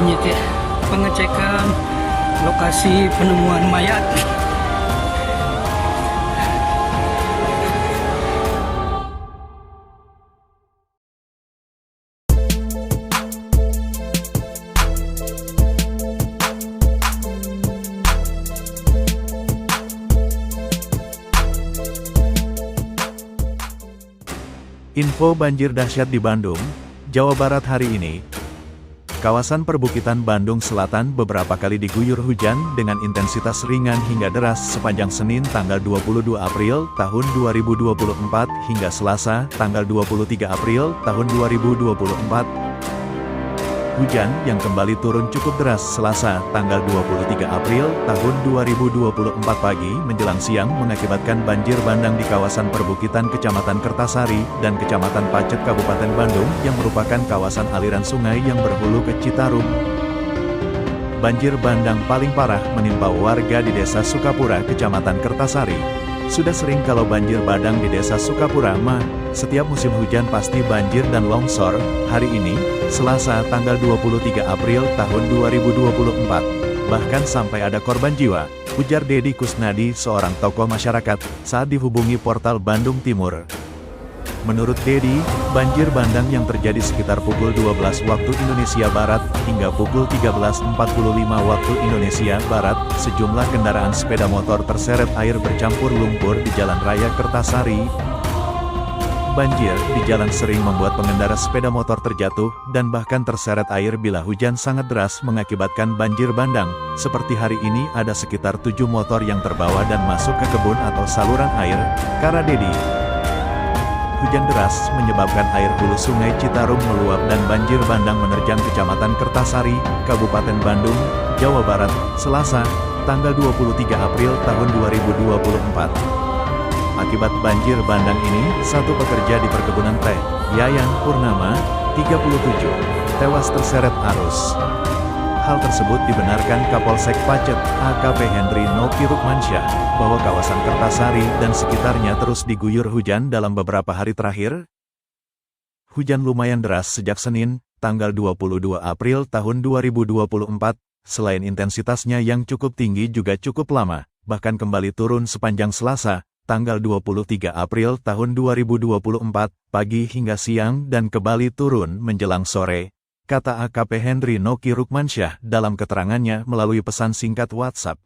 penyidik pengecekan lokasi penemuan mayat. Info banjir dahsyat di Bandung, Jawa Barat hari ini. Kawasan perbukitan Bandung Selatan beberapa kali diguyur hujan dengan intensitas ringan hingga deras sepanjang Senin tanggal 22 April tahun 2024 hingga Selasa tanggal 23 April tahun 2024. Hujan yang kembali turun cukup deras Selasa tanggal 23 April tahun 2024 pagi menjelang siang mengakibatkan banjir bandang di kawasan perbukitan Kecamatan Kertasari dan Kecamatan Pacet Kabupaten Bandung yang merupakan kawasan aliran sungai yang berhulu ke Citarum. Banjir bandang paling parah menimpa warga di Desa Sukapura, Kecamatan Kertasari. Sudah sering kalau banjir bandang di Desa Sukapura mah, setiap musim hujan pasti banjir dan longsor. Hari ini, Selasa tanggal 23 April tahun 2024, bahkan sampai ada korban jiwa, ujar Dedi Kusnadi, seorang tokoh masyarakat, saat dihubungi portal Bandung Timur. Menurut Dedi, banjir bandang yang terjadi sekitar pukul 12 waktu Indonesia Barat hingga pukul 13.45 waktu Indonesia Barat, sejumlah kendaraan sepeda motor terseret air bercampur lumpur di Jalan Raya Kertasari. Banjir di jalan sering membuat pengendara sepeda motor terjatuh dan bahkan terseret air bila hujan sangat deras mengakibatkan banjir bandang. Seperti hari ini ada sekitar 7 motor yang terbawa dan masuk ke kebun atau saluran air, kata Dedi. Hujan deras menyebabkan air hulu sungai Citarum meluap dan banjir bandang menerjang Kecamatan Kertasari, Kabupaten Bandung, Jawa Barat, Selasa, tanggal 23 April tahun 2024. Akibat banjir bandang ini, satu pekerja di perkebunan teh, Yayan Purnama, 37, tewas terseret arus. Hal tersebut dibenarkan Kapolsek Pacet, AKP Hendri Noki Rukmansyah, bahwa kawasan Kertasari dan sekitarnya terus diguyur hujan dalam beberapa hari terakhir. Hujan lumayan deras sejak Senin, tanggal 22 April tahun 2024, selain intensitasnya yang cukup tinggi juga cukup lama, bahkan kembali turun sepanjang Selasa, tanggal 23 April tahun 2024, pagi hingga siang dan kembali turun menjelang sore, kata AKP Hendri Noki Rukmansyah dalam keterangannya melalui pesan singkat WhatsApp.